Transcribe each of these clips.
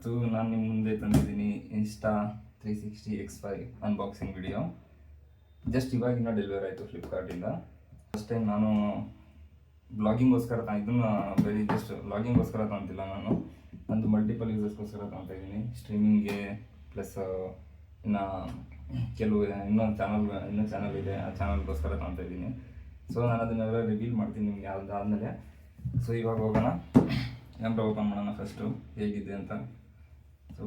ಇವತ್ತು ನಾನು ನಿಮ್ಮ ಮುಂದೆ ತಂದಿದ್ದೀನಿ Insta360X5 ಅನ್ಬಾಕ್ಸಿಂಗ್ ವಿಡಿಯೋ. ಜಸ್ಟ್ ಇವಾಗಿನ ಡೆಲಿವರಿ ಆಯಿತು ಫ್ಲಿಪ್ಕಾರ್ಟಿಂದ. ಫಸ್ಟ್ ಟೈಮ್ ನಾನು ಬ್ಲಾಗಿಂಗೋಸ್ಕರ ಇದನ್ನು ಬರೀ ಜಸ್ಟ್ ಬ್ಲಾಗಿಂಗೋಸ್ಕರ ತಂತಿಲ್ಲ, ನಂದು ಮಲ್ಟಿಪಲ್ ಯೂಸಸ್ಗೋಸ್ಕರ ತಗೊತಾ ಇದ್ದೀನಿ. ಸ್ಟ್ರೀಮಿಂಗ್ಗೆ ಪ್ಲಸ್ ಇನ್ನು ಕೆಲವು ಇನ್ನೊಂದು ಚಾನಲ್ ಇದೆ, ಆ ಚಾನಲ್ಗೋಸ್ಕರ ತಗೊತಾ ಇದ್ದೀನಿ. ಸೊ ನಾನು ಅದನ್ನೆಲ್ಲ ರಿವೀಲ್ ಮಾಡ್ತೀನಿ ನಿಮ್ಗೆ ಯಾವುದಾದ್ಮೇಲೆ. ಸೊ ಇವಾಗ ಹೋಗೋಣ, ಕ್ಯಾಮ್ರಾ ಓಪನ್ ಮಾಡೋಣ ಫಸ್ಟು ಹೇಗಿದೆ ಅಂತ. ಸೊ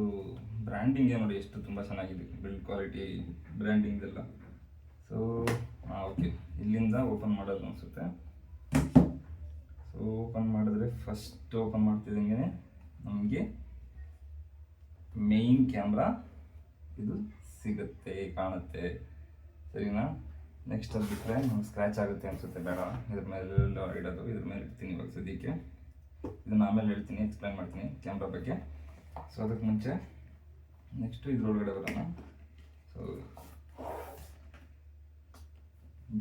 ಬ್ರ್ಯಾಂಡಿಂಗೇ ನೋಡಿ ಎಷ್ಟು ತುಂಬ ಚೆನ್ನಾಗಿದೆ, ಬಿಲ್ಡ್ ಕ್ವಾಲಿಟಿ ಬ್ರ್ಯಾಂಡಿಂಗ್ದೆಲ್ಲ. ಸೊ ಓಕೆ, ಇಲ್ಲಿಂದ ಓಪನ್ ಮಾಡೋದು ಅನಿಸುತ್ತೆ. ಸೊ ಓಪನ್ ಮಾಡಿದ್ರೆ ಫಸ್ಟ್ ಓಪನ್ ಮಾಡ್ತಿದ್ದಂಗೆ ನಮಗೆ ಮೇಯ್ನ್ ಕ್ಯಾಮ್ರಾ ಇದು ಸಿಗುತ್ತೆ, ಕಾಣುತ್ತೆ, ಸರಿನಾ. ನೆಕ್ಸ್ಟ್ ಅದು ಬಿಟ್ಟರೆ ನಮ್ಗೆ ಸ್ಕ್ರ್ಯಾಚ್ ಆಗುತ್ತೆ ಅನಿಸುತ್ತೆ, ಬೇಡ, ಇದ್ರ ಮೇಲೆ ಇಡೋದು, ಇದ್ರ ಮೇಲೆ ಇಡ್ತೀನಿ ಇವಾಗ ಸದ್ಯಕ್ಕೆ. ಇದನ್ನು ಆಮೇಲೆ ಹೇಳ್ತೀನಿ, ಎಕ್ಸ್ಪ್ಲೈನ್ ಮಾಡ್ತೀನಿ ಕ್ಯಾಮ್ರಾ ಬಗ್ಗೆ. ಸೊ ಅದಕ್ಕೆ ಮುಂಚೆ ನೆಕ್ಸ್ಟು ಇದ್ರೊಳಗಡೆ ಬರೋಣ. ಸೊ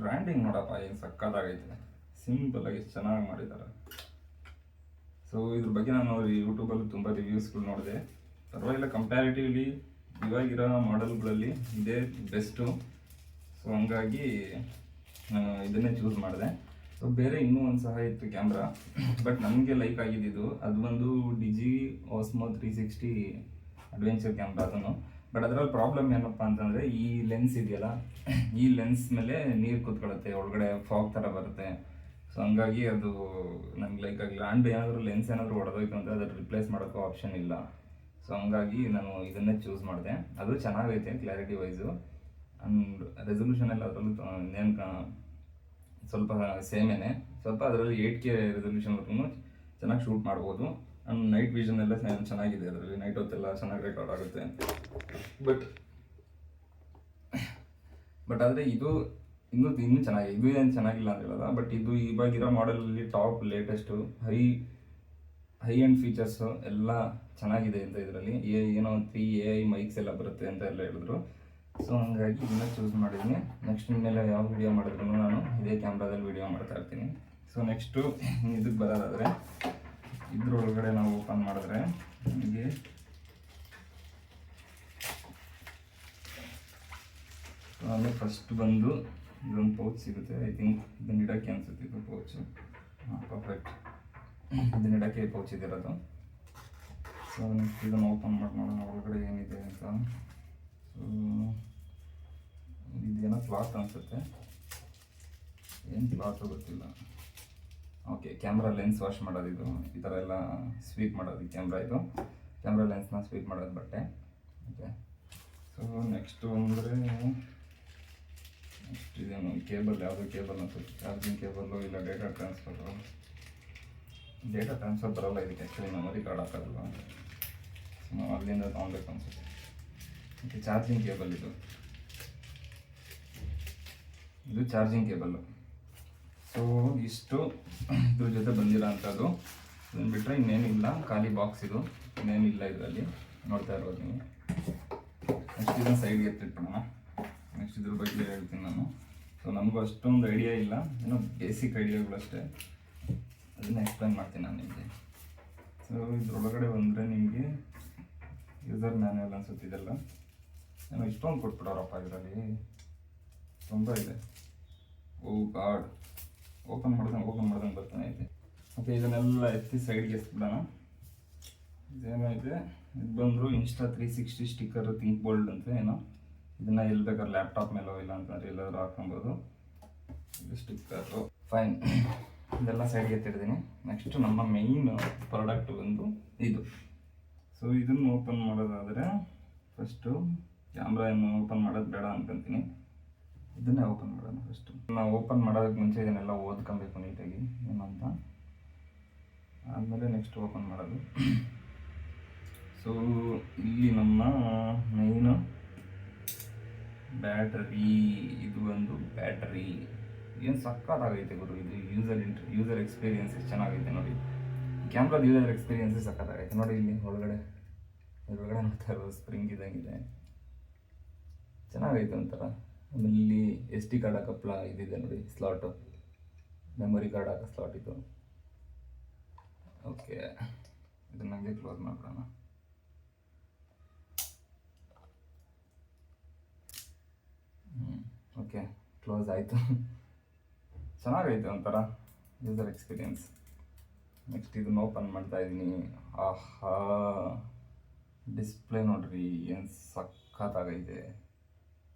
ಬ್ರ್ಯಾಂಡಿಂಗ್ ನೋಡಪ್ಪ ಏನು ಸಕ್ಕತ್ತಾಗೈತೆ, ಸಿಂಪಲಾಗಿ ಎಷ್ಟು ಚೆನ್ನಾಗಿ ಮಾಡಿದ್ದಾರೆ. ಸೊ ಇದ್ರ ಬಗ್ಗೆ ನಾನು ಯೂಟ್ಯೂಬಲ್ಲಿ ತುಂಬ ರಿವ್ಯೂಸ್ಗಳು ನೋಡಿದೆ, ಪರವಾಗಿಲ್ಲ. ಕಂಪ್ಯಾರಿಟಿವ್ಲಿ ಇವಾಗಿರೋ ಮಾಡೆಲ್ಗಳಲ್ಲಿ ಇದೇ ಬೆಸ್ಟು. ಸೊ ಹಂಗಾಗಿ ನಾನು ಇದನ್ನೇ ಚೂಸ್ ಮಾಡಿದೆ. ಸೊ ಬೇರೆ ಇನ್ನೂ ಒಂದು ಸಹ ಇತ್ತು ಕ್ಯಾಮ್ರಾ, ಬಟ್ ನನಗೆ ಲೈಕ್ ಆಗಿದ್ದು ಅದು ಬಂದು ಡಿಜಿ ಆಸ್ಮೋ 360 ಅಡ್ವೆಂಚರ್ ಕ್ಯಾಮ್ರಾ ಅದನ್ನು. ಬಟ್ ಅದರಲ್ಲಿ ಪ್ರಾಬ್ಲಮ್ ಏನಪ್ಪ ಅಂತಂದರೆ ಈ ಲೆನ್ಸ್ ಇದೆಯಲ್ಲ, ಈ ಲೆನ್ಸ್ ಮೇಲೆ ನೀರು ಕೂತ್ಕೊಳ್ಳುತ್ತೆ, ಒಳಗಡೆ ಫಾಗ್ ಥರ ಬರುತ್ತೆ. ಸೊ ಹಂಗಾಗಿ ಅದು ನನಗೆ ಲೈಕ್ ಆಗಿಲ್ಲ. ಆ್ಯಂಡ್ ಏನಾದರೂ ಲೆನ್ಸ್ ಏನಾದರೂ ಹೊಡೆದೋಯ್ತು ಅಂದರೆ ಅದನ್ನು ರಿಪ್ಲೇಸ್ ಮಾಡೋಕ್ಕೂ ಆಪ್ಷನ್ ಇಲ್ಲ. ಸೊ ಹಂಗಾಗಿ ನಾನು ಇದನ್ನೇ ಚೂಸ್ ಮಾಡಿದೆ. ಅದು ಚೆನ್ನಾಗೈತೆ ಕ್ಲಾರಿಟಿ ವೈಸು, ಆ್ಯಂಡ್ ರೆಸೊಲ್ಯೂಷನ್ ಎಲ್ಲ ಅದರಲ್ಲೂ ಇನ್ನೇನು ಸ್ವಲ್ಪ ಸೇಮೇನೆ. ಸ್ವಲ್ಪ ಅದರಲ್ಲಿ 8K ರೆಸೊಲ್ಯೂಷನ್ವರೆಗೂ ಚೆನ್ನಾಗಿ ಶೂಟ್ ಮಾಡ್ಬೋದು. ಆ್ಯಂಡ್ ನೈಟ್ ವಿಷನ್ ಎಲ್ಲ ಚೆನ್ನಾಗಿದೆ ಅದರಲ್ಲಿ, ನೈಟ್ ಹೊತ್ತೆಲ್ಲ ಚೆನ್ನಾಗಿ ರೆಕಾರ್ಡ್ ಆಗುತ್ತೆ. ಬಟ್ ಆದರೆ ಇದು ಇನ್ನೂ ಚೆನ್ನಾಗಿದೆ. ಇದು ಏನು ಚೆನ್ನಾಗಿಲ್ಲ ಅಂತ ಹೇಳೋಲ್ಲ, ಬಟ್ ಇದು ಇವಾಗಿರೋ ಮಾಡೆಲಲ್ಲಿ top latest high end features ಎಲ್ಲ ಚೆನ್ನಾಗಿದೆ ಅಂತ. ಇದರಲ್ಲಿ ಏನೋ 3 AI ಮೈಕ್ಸ್ ಎಲ್ಲ ಬರುತ್ತೆ ಅಂತ ಎಲ್ಲ ಹೇಳಿದ್ರು. ಸೊ ಹಂಗಾಗಿ ಇದನ್ನ ಚೂಸ್ ಮಾಡಿದ್ದೀನಿ. ನೆಕ್ಸ್ಟ್ ಇನ್ಮೇಲೆ ಯಾವ ವಿಡಿಯೋ ಮಾಡಿದ್ರು ನಾನು ಇದೇ ಕ್ಯಾಮ್ರಾದಲ್ಲಿ ವಿಡಿಯೋ ಮಾಡ್ತಾ ಇರ್ತೀನಿ. ಸೊ ನೆಕ್ಸ್ಟು ಇದಕ್ಕೆ ಬರೋದಾದರೆ, ಇದ್ರೊಳಗಡೆ ನಾವು ಓಪನ್ ಮಾಡಿದ್ರೆ ನಮಗೆ ಆಮೇಲೆ ಫಸ್ಟ್ ಬಂದು ಇದೊಂದು ಪೌಚ್ ಸಿಗುತ್ತೆ. ಐ ಥಿಂಕ್ ಇದನ್ನ ಇಡೋಕ್ಕೆ ಅನಿಸುತ್ತೆ, ಇದು ಪೌಚು. ಪರ್ಫೆಕ್ಟ್, ಇದನ್ನ ಇಡೋಕ್ಕೆ ಪೌಚ್ ಇದಿರೋದು. ಸೊ ನೆಕ್ಸ್ಟ್ ಇದನ್ನು ಓಪನ್ ಮಾಡಿ ನೋಡೋಣ ಒಳಗಡೆ ಏನಿದೆ ಅಂತ. ಸೊ ಇದೇನೋ ಕ್ಲಾತ್ ಅನಿಸುತ್ತೆ, ಏನು ಕ್ಲಾತು ಗೊತ್ತಿಲ್ಲ. ಓಕೆ, ಕ್ಯಾಮ್ರಾ ಲೆನ್ಸ್ ವಾಶ್ ಮಾಡೋದು ಇದು, ಈ ಥರ ಎಲ್ಲ ಸ್ವೀಪ್ ಮಾಡೋದು ಕ್ಯಾಮ್ರಾ. ಇದು ಕ್ಯಾಮ್ರಾ ಲೆನ್ಸ್ನ ಸ್ವೀಪ್ ಮಾಡೋದು ಬಟ್ಟೆ. ಓಕೆ, ಸೊ ನೆಕ್ಸ್ಟು ಅಂದರೆ ನೆಕ್ಸ್ಟ್ ಇದೇನು ಕೇಬಲ್, ಯಾವುದೋ ಕೇಬಲ್ ಅನ್ಸುತ್ತೆ, ಚಾರ್ಜಿಂಗ್ ಕೇಬಲ್ಲು ಇಲ್ಲ ಡೇಟಾ ಟ್ರಾನ್ಸ್ಫರ್ ಬರೋಲ್ಲ ಇದಕ್ಕೆ. ಆ್ಯಕ್ಚುಲಿ ಮೆಮೊರಿ ಕಾರ್ಡ್ ಹಾಕೋದಲ್ಲ, ನಾವು ಅಲ್ಲಿಂದ ತೊಗೊಬೇಕು ಅನಿಸುತ್ತೆ. ಓಕೆ, ಚಾರ್ಜಿಂಗ್ ಕೇಬಲ್ ಇದು ಚಾರ್ಜಿಂಗ್ ಕೇಬಲ್ಲು. ಸೊ ಇಷ್ಟು ಇದ್ರ ಜೊತೆ ಬಂದಿರೋ ಅಂಥದ್ದು. ಇದನ್ನು ಬಿಟ್ಟರೆ ಇನ್ನೇನಿಲ್ಲ, ಖಾಲಿ ಬಾಕ್ಸ್ ಇದು, ಇನ್ನೇನಿಲ್ಲ ಇದರಲ್ಲಿ, ನೋಡ್ತಾ ಇರೋದು ನೀವು. ನೆಕ್ಸ್ಟ್ ಇದನ್ನು ಸೈಡ್ಗೆ ಎತ್ತಿಟ್ಬಿಡೋಣ. ನೆಕ್ಸ್ಟ್ ಇದ್ರ ಬಗ್ಗೆ ಹೇಳ್ತೀನಿ ನಾನು. ಸೊ ನಮಗೂ ಅಷ್ಟೊಂದು ಐಡಿಯಾ ಇಲ್ಲ, ಏನೋ ಬೇಸಿಕ್ ಐಡಿಯಾಗಳಷ್ಟೇ, ಅದನ್ನು ಎಕ್ಸ್ಪ್ಲೈನ್ ಮಾಡ್ತೀನಿ ನಾನು ನಿಮಗೆ. ಸೊ ಇದ್ರೊಳಗಡೆ ಬಂದರೆ ನಿಮಗೆ ಯೂಸರ್ ಮ್ಯಾನ್ಯಲ್ ಅನ್ಸುತ್ತೆ. ಇದೆಲ್ಲ ಏನೋ ಇಷ್ಟೊಂದು ಕೊಟ್ಬಿಡೋರಪ್ಪ ಇದರಲ್ಲಿ, ತುಂಬ ಇದೆ. ಓ ಗಾಡ್, ಓಪನ್ ಮಾಡ್ದಂಗೆ ಬರ್ತಾನೆ ಐತೆ. ಓಕೆ, ಇದನ್ನೆಲ್ಲ ಎತ್ತಿ ಸೈಡ್ಗೆ ಎಸ್ಬಿಡೋಣ. ಇದೇನೈತೆ, ಇದು ಬಂದರು Insta360 ಸ್ಟಿಕ್ಕರ್ ಥಿಂಕ್ ಬೋಲ್ಡ್ ಅಂತ ಏನೋ. ಇದನ್ನು ಎಲ್ಲಿ ಬೇಕಾದ್ರೆ ಲ್ಯಾಪ್ಟಾಪ್ ಮೇಲೋ ಇಲ್ಲ ಅಂತಂದರೆ ಎಲ್ಲಾದರೂ ಹಾಕ್ಕೊಬೋದು. ಇದು ಸ್ಟಿಕ್ಕರು, ಫೈನ್. ಇದೆಲ್ಲ ಸೈಡ್ಗೆ ಎತ್ತಿಡ್ತೀನಿ. ನೆಕ್ಸ್ಟು ನಮ್ಮ ಮೇಯ್ನ್ ಪ್ರಾಡಕ್ಟ್ ಬಂದು ಇದು. ಸೊ ಇದನ್ನು ಓಪನ್ ಮಾಡೋದಾದರೆ ಫಸ್ಟು ಕ್ಯಾಮ್ರಾ ಏನು ಓಪನ್ ಮಾಡೋದು ಬೇಡ ಅನ್ಕೊಂತೀನಿ, ಇದನ್ನೇ ಓಪನ್ ಮಾಡೋಣ ಫಸ್ಟು. ನಾವು ಓಪನ್ ಮಾಡೋದಕ್ಕೆ ಮುಂಚೆ ಇದನ್ನೆಲ್ಲ ಓದ್ಕೊಬೇಕು ನೀಟಾಗಿ ಏನಂತ, ಆದಮೇಲೆ ನೆಕ್ಸ್ಟ್ ಓಪನ್ ಮಾಡೋದು. ಸೊ ಇಲ್ಲಿ ನಮ್ಮ ಮೇಯ್ನು ಬ್ಯಾಟರಿ, ಇದು ಒಂದು ಬ್ಯಾಟರಿ ಏನು ಸಕ್ಕತ್ತಾಗೈತೆ ಗುರು. ಇದು ಯೂಸರ್ ಎಕ್ಸ್ಪೀರಿಯನ್ಸ್ ಎಷ್ಟು ಚೆನ್ನಾಗೈತೆ ನೋಡಿ. ಕ್ಯಾಮ್ರಾದ ಯೂಸರ್ ಎಕ್ಸ್ಪೀರಿಯನ್ಸ್ ಸಕ್ಕತ್ತಾಗೈತೆ ನೋಡಿ. ಇಲ್ಲಿ ಒಳಗಡೆ ನೋಡ್ತಾ ಇರೋದು ಸ್ಪ್ರಿಂಗ್ ಇದ್ದಂಗಿದೆ, ಚೆನ್ನಾಗೈತೆ ಒಂಥರ. ಆಮೇಲೆ ಇಲ್ಲಿ SD ಕಾರ್ಡ್ ಹಾಕಪ್ಲ ಇದಿದೆ ನೋಡಿ, ಸ್ಲಾಟು, ಮೆಮೊರಿ ಕಾರ್ಡ್ ಹಾಕೋ ಸ್ಲಾಟ್ ಇದು. ಓಕೆ, ಇದನ್ನ ಕ್ಲೋಸ್ ಮಾಡ್ಬಿಡೋಣ. ಕ್ಲೋಸ್ ಆಯಿತು. ಚೆನ್ನಾಗೈತೆ ಒಂಥರ ಯೂಸರ್ ಎಕ್ಸ್ಪೀರಿಯನ್ಸ್. ನೆಕ್ಸ್ಟ್ ಇದನ್ನು ಓಪನ್ ಮಾಡ್ತಾ ಇದ್ದೀನಿ. ಆಹಾ, ಡಿಸ್ಪ್ಲೇ ನೋಡ್ರಿ ಏನು ಸಖತ್ತಾಗೈತೆ.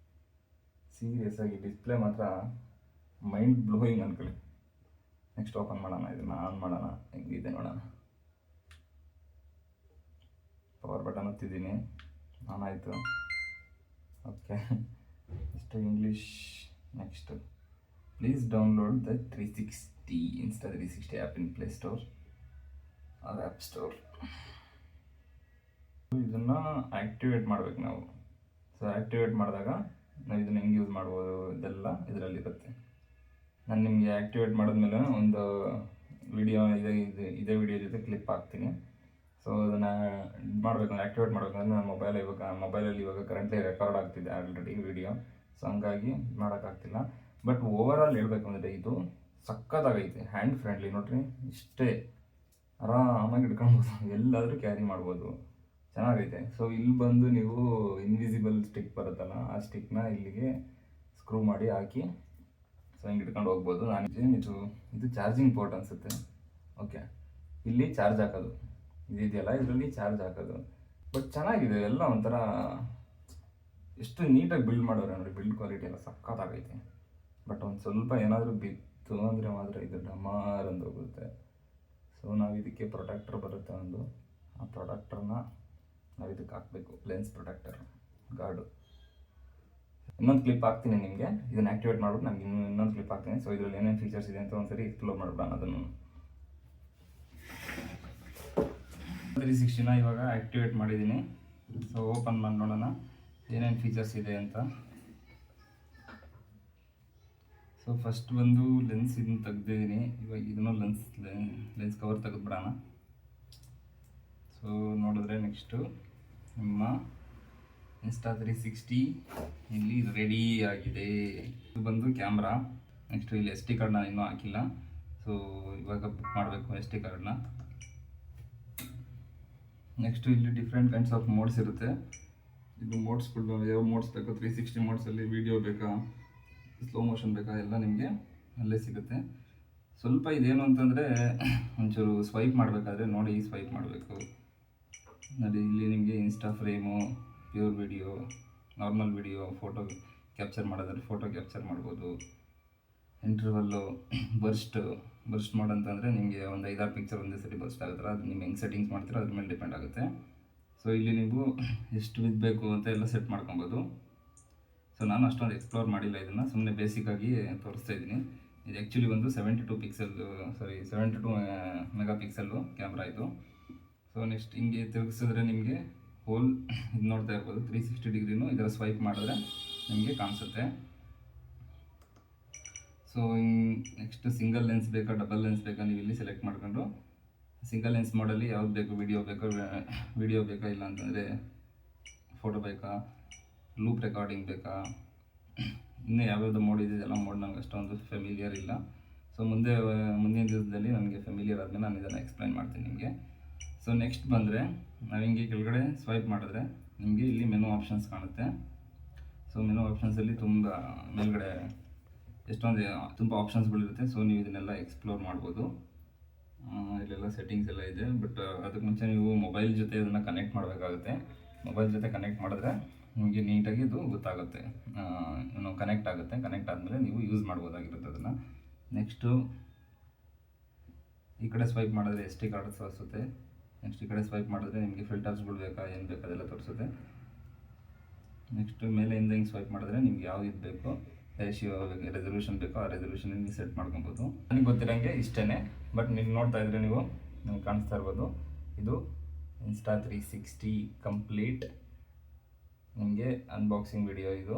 ಸೀರಿಯಸ್ ಆಗಿ ಡಿಸ್ಪ್ಲೇ ಮಾತ್ರ ಮೈಂಡ್ ಬ್ಲೋಯಿಂಗ್ ಅನ್ಕೊಳ್ಳಿ. ನೆಕ್ಸ್ಟ್ ಓಪನ್ ಮಾಡೋಣ, ಇದನ್ನು ಆನ್ ಮಾಡೋಣ, ಹೆಂಗಿದೆ ನೋಡೋಣ. ಪವರ್ ಬಟನ್ ಒತ್ತಿದ್ದೀನಿ, ಆನ್ ಆಯಿತು. ಓಕೆ, ಇಷ್ಟು English. Next please download the 360 insta 360 app in play store or app store. ಇದನ್ನು ಆ್ಯಕ್ಟಿವೇಟ್ ಮಾಡ್ಬೇಕು ನಾವು. ಸೊ ಆ್ಯಕ್ಟಿವೇಟ್ ಮಾಡಿದಾಗ ನಾವು ಇದನ್ನು ಹೆಂಗೆ ಯೂಸ್ ಮಾಡ್ಬೋದು ಇದೆಲ್ಲ ಇದರಲ್ಲಿರುತ್ತೆ. ನಾನು ನಿಮಗೆ ಆ್ಯಕ್ಟಿವೇಟ್ ಮಾಡಿದ್ಮೇಲೆ ಒಂದು ವಿಡಿಯೋ ಇದೇ ವಿಡಿಯೋ ಜೊತೆ ಕ್ಲಿಪ್ ಹಾಕ್ತೀನಿ. ಸೊ ಅದನ್ನು ಮಾಡಬೇಕು, ಆ್ಯಕ್ಟಿವೇಟ್ ಮಾಡಬೇಕಂದ್ರೆ ನನ್ನ ಮೊಬೈಲಲ್ಲಿ ಇವಾಗ ಕರೆಂಟ್ಲಿ ರೆಕಾರ್ಡ್ ಆಗ್ತಿದೆ ಆಲ್ರೆಡಿ ವಿಡಿಯೋ. ಸೊ ಹಂಗಾಗಿ ಮಾಡೋಕ್ಕಾಗ್ತಿಲ್ಲ. ಬಟ್ ಓವರ್ ಆಲ್ ಹೇಳ್ಬೇಕಂದ್ರೆ ಇದು ಸಕ್ಕತ್ತಾಗೈತೆ, ಹ್ಯಾಂಡ್ ಫ್ರೆಂಡ್ಲಿ ನೋಡ್ರಿ. ಇಷ್ಟೇ ಆರಾಮಾಗಿ ಇಟ್ಕೊಳ್ಬೋದು, ಎಲ್ಲಾದರೂ ಕ್ಯಾರಿ ಮಾಡ್ಬೋದು, ಚೆನ್ನಾಗೈತೆ. ಸೊ ಇಲ್ಲಿ ಬಂದು ನೀವು ಇನ್ವಿಸಿಬಲ್ ಸ್ಟಿಕ್ ಬರುತ್ತಲ್ಲ, ಆ ಸ್ಟಿಕ್ನ ಇಲ್ಲಿಗೆ ಸ್ಕ್ರೂ ಮಾಡಿ ಹಾಕಿ ಸೊ ಹಿಂಗೆ ಇಟ್ಕೊಂಡು ಹೋಗ್ಬೋದು. ಇದು ಚಾರ್ಜಿಂಗ್ ಪೋರ್ಟ್ ಅನಿಸುತ್ತೆ. ಓಕೆ, ಇಲ್ಲಿ ಚಾರ್ಜ್ ಹಾಕೋದು ಇದೆಯಲ್ಲ, ಇದರಲ್ಲಿ ಚಾರ್ಜ್ ಹಾಕೋದು. ಬಟ್ ಚೆನ್ನಾಗಿದೆ ಎಲ್ಲ, ಒಂಥರ ಎಷ್ಟು ನೀಟಾಗಿ ಬಿಲ್ಡ್ ಮಾಡೋರೆ ನೋಡಿ. ಬಿಲ್ಡ್ ಕ್ವಾಲಿಟಿ ಎಲ್ಲ ಸಕ್ಕತ್ತಾಗೈತೆ. ಬಟ್ ಒಂದು ಸ್ವಲ್ಪ ಏನಾದರೂ ಬಿತ್ತು ಅಂದರೆ ಮಾತ್ರ ಇದು ಡಮಾರ್ ಅಂತ ಹೋಗುತ್ತೆ. ಸೊ ನಾವು ಇದಕ್ಕೆ ಪ್ರೊಟೆಕ್ಟರ್ ಬರುತ್ತೆ ಒಂದು, ಆ ಪ್ರೊಟೆಕ್ಟರ್ನ ನಾವು ಇದಕ್ಕೆ ಹಾಕಬೇಕು, ಲೆನ್ಸ್ ಪ್ರೊಟೆಕ್ಟರ್ ಗಾರ್ಡು. ಇನ್ನೊಂದು ಕ್ಲಿಪ್ ಹಾಕ್ತೀನಿ ನಿಮಗೆ, ಇದನ್ನು ಆ್ಯಕ್ಟಿವೇಟ್ ಮಾಡ್ಬಿಟ್ಟು ನನಗೆ ಇನ್ನೊಂದು ಕ್ಲಿಪ್ ಹಾಕ್ತೀನಿ. ಸೊ ಇದರಲ್ಲಿ ಏನೇನು ಫೀಚರ್ಸ್ ಇದೆ ಅಂತ ಒಂದ್ಸರಿ ಎಕ್ಸ್ಪ್ಲೋರ್ ಮಾಡ್ಬಿಡೋಣ ಅದನ್ನು. 360ನ ಇವಾಗ ಆ್ಯಕ್ಟಿವೇಟ್ ಮಾಡಿದ್ದೀನಿ. ಸೊ ಓಪನ್ ಮಾಡಿ ನೋಡೋಣ ಏನೇನು ಫೀಚರ್ಸ್ ಇದೆ ಅಂತ. ಸೊ ಫಸ್ಟ್ ಬಂದು ಲೆನ್ಸ್ ಇದನ್ನು ತೆಗ್ದಿದ್ದೀನಿ. ಇವಾಗ ಇದನ್ನು ಲೆನ್ಸ್ ಕವರ್ ತೆಗೆದ್ಬಿಡೋಣ. ಸೊ ನೋಡಿದ್ರೆ ನೆಕ್ಸ್ಟು ನಿಮ್ಮ ಇನ್ಸ್ಟಾ 360 ಇಲ್ಲಿ ರೆಡಿ ಆಗಿದೆ. ಇದು ಬಂದು ಕ್ಯಾಮ್ರಾ. ನೆಕ್ಸ್ಟು ಇಲ್ಲಿ SD ಕಾರ್ಡ್ನ ಇನ್ನೂ ಹಾಕಿಲ್ಲ. ಸೊ ಇವಾಗ ಬುಕ್ ಮಾಡಬೇಕು SD ಕಾರ್ಡ್ನ. ನೆಕ್ಸ್ಟು ಇಲ್ಲಿ ಡಿಫ್ರೆಂಟ್ ಕೈಂಡ್ಸ್ ಆಫ್ ಮೋಡ್ಸ್ ಇರುತ್ತೆ. ಇದು ಮೋಡ್ಸ್ಗಳು ಯಾವ ಮೋಡ್ಸ್ ಬೇಕು, 360 ಮೋಡ್ಸಲ್ಲಿ ವೀಡಿಯೋ ಬೇಕಾ, ಸ್ಲೋ ಮೋಷನ್ ಬೇಕಾ, ಎಲ್ಲ ನಿಮಗೆ ಅಲ್ಲೇ ಸಿಗುತ್ತೆ. ಸ್ವಲ್ಪ ಇದೇನು ಅಂತಂದರೆ ಒಂಚೂರು ಸ್ವೈಪ್ ಮಾಡಬೇಕಾದ್ರೆ ನೋಡಿ ಸ್ವೈಪ್ ಮಾಡಬೇಕು ನೋಡಿ. ಇಲ್ಲಿ ನಿಮಗೆ insta frame, pure video, normal video, photo capture ಮಾಡೋದ್ರೆ ಫೋಟೋ ಕ್ಯಾಪ್ಚರ್ ಮಾಡ್ಬೋದು. ಇಂಟರ್ವಲ್ಲು, ಬರ್ಸ್ಟ್ ಮೋಡ್ ಅಂತಂದರೆ ನಿಮಗೆ ಒಂದು 5-6 ಪಿಕ್ಚರ್ ಒಂದೇ ಸರಿ ಬರ್ಸ್ಟ್ ಆಗುತ್ತಲ್ಲ, ಅದು ನೀವು ಹೆಂಗೆ ಸೆಟ್ಟಿಂಗ್ಸ್ ಮಾಡ್ತೀರೋ ಅದ್ರ ಮೇಲೆ ಡಿಪೆಂಡ್ ಆಗುತ್ತೆ. ಸೊ ಇಲ್ಲಿ ನೀವು ಎಷ್ಟು ಬೇಕು ಅಂತ ಎಲ್ಲ ಸೆಟ್ ಮಾಡ್ಕೊಬೋದು. ಸೊ ನಾನು ಅಷ್ಟೊಂದು ಎಕ್ಸ್ಪ್ಲೋರ್ ಮಾಡಿಲ್ಲ ಇದನ್ನು, ಸುಮ್ಮನೆ ಬೇಸಿಕ್ಕಾಗಿ ತೋರಿಸ್ತಾ ಇದ್ದೀನಿ. ಇದು ಆ್ಯಕ್ಚುಲಿ ಒಂದು 72 ಮೆಗಾ ಪಿಕ್ಸೆಲ್ಲು ಕ್ಯಾಮ್ರಾ ಇದು. ಸೊ ನೆಕ್ಸ್ಟ್ ಹಿಂಗೆ ತಿರುಗಿಸಿದ್ರೆ ನಿಮಗೆ ಹೋಲ್ ಇದು ನೋಡ್ತಾ ಇರ್ಬೋದು, 360 ಡಿಗ್ರಿನೂ ಇದರ ಸ್ವೈಪ್ ಮಾಡಿದ್ರೆ ನಿಮಗೆ ಕಾಣಿಸುತ್ತೆ. ಸೊ ನೆಕ್ಸ್ಟ್ ಸಿಂಗಲ್ ಲೆನ್ಸ್ ಬೇಕಾ ಡಬಲ್ ಲೆನ್ಸ್ ಬೇಕಾ ನೀವು ಇಲ್ಲಿ ಸೆಲೆಕ್ಟ್ ಮಾಡ್ಕೊಂಡು, ಸಿಂಗಲ್ ಲೆನ್ಸ್ ಮಾಡಲ್ಲಿ ಯಾವ್ದು ಬೇಕು, ವಿಡಿಯೋ ಬೇಕಾ ಇಲ್ಲ ಅಂತಂದರೆ ಫೋಟೋ ಬೇಕಾ, ಲೂಪ್ ರೆಕಾರ್ಡಿಂಗ್ ಬೇಕಾ, ಇನ್ನೂ ಯಾವ್ಯಾವುದು ಮೋಡ್ ಇದೆ ಎಲ್ಲ ಮೋಡ್ ನನಗೆ ಅಷ್ಟೊಂದು ಫೆಮಿಲಿಯರ್ ಇಲ್ಲ. ಸೊ ಮುಂದಿನ ದಿವಸದಲ್ಲಿ ನನಗೆ ಫೆಮಿಲಿಯರ್ ಆದಮೇಲೆ ನಾನು ಇದನ್ನು ಎಕ್ಸ್ಪ್ಲೈನ್ ಮಾಡ್ತೀನಿ ನಿಮಗೆ. ಸೊ ನೆಕ್ಸ್ಟ್ ಬಂದರೆ ನಾವು ಹಿಂಗೆ ಕೆಳಗಡೆ ಸ್ವೈಪ್ ಮಾಡಿದ್ರೆ ನಿಮಗೆ ಇಲ್ಲಿ ಮೆನು ಆಪ್ಷನ್ಸ್ ಕಾಣುತ್ತೆ. ಸೊ ಮೆನು ಆಪ್ಷನ್ಸಲ್ಲಿ ಮೇಲ್ಗಡೆ ತುಂಬ ಆಪ್ಷನ್ಸ್ಗಳಿರುತ್ತೆ. ಸೊ ನೀವು ಇದನ್ನೆಲ್ಲ ಎಕ್ಸ್ಪ್ಲೋರ್ ಮಾಡ್ಬೋದು. ಇಲ್ಲೆಲ್ಲ ಸೆಟ್ಟಿಂಗ್ಸ್ ಎಲ್ಲ ಇದೆ. ಬಟ್ ಅದಕ್ಕೆ ಮುಂಚೆ ನೀವು ಮೊಬೈಲ್ ಜೊತೆ ಇದನ್ನು ಕನೆಕ್ಟ್ ಮಾಡಬೇಕಾಗುತ್ತೆ. ಮೊಬೈಲ್ ಜೊತೆ ಕನೆಕ್ಟ್ ಮಾಡಿದ್ರೆ ನಿಮಗೆ ನೀಟಾಗಿ ಇದು ಗೊತ್ತಾಗುತ್ತೆ, ಕನೆಕ್ಟ್ ಆಗುತ್ತೆ. ಕನೆಕ್ಟ್ ಆದಮೇಲೆ ನೀವು ಯೂಸ್ ಮಾಡ್ಬೋದಾಗಿರುತ್ತೆ ಅದನ್ನು. ನೆಕ್ಸ್ಟು ಈ ಕಡೆ ಸ್ವೈಪ್ ಮಾಡಿದ್ರೆ SD ಕಾರ್ಡ್ ತೋರಿಸುತ್ತೆ. ನೆಕ್ಸ್ಟ್ ಈ ಕಡೆ ಸ್ವೈಪ್ ಮಾಡಿದ್ರೆ ನಿಮಗೆ ಫಿಲ್ಟರ್ಸ್ಗಳು ಬೇಕಾ, ಏನು ಬೇಕು ಅದೆಲ್ಲ ತೋರಿಸುತ್ತೆ. ನೆಕ್ಸ್ಟ್ ಮೇಲೆಯಿಂದ ಹಿಂಗೆ ಸ್ವೈಪ್ ಮಾಡಿದ್ರೆ ನಿಮ್ಗೆ ಯಾವ್ದು ಇದು ಬೇಕೋ, ರೆಸಲ್ಯೂಷನ್ ಬೇಕೋ ಆ ರೆಸಲ್ಯೂಷನ್ ನೀವು ಸೆಟ್ ಮಾಡ್ಕೊಬೋದು. ನನಗೆ ಗೊತ್ತಿರೋಂಗೆ ಇಷ್ಟೇ. ಬಟ್ ನೀವು ನೋಡ್ತಾ ಇದ್ರೆ ನೀವು ನನಗೆ ಕಾಣಿಸ್ತಾ ಇರ್ಬೋದು, ಇದು ಇನ್ಸ್ಟಾ 360 ಕಂಪ್ಲೀಟ್ ನಿಮಗೆ ಅನ್ಬಾಕ್ಸಿಂಗ್ ವಿಡಿಯೋ ಇದು.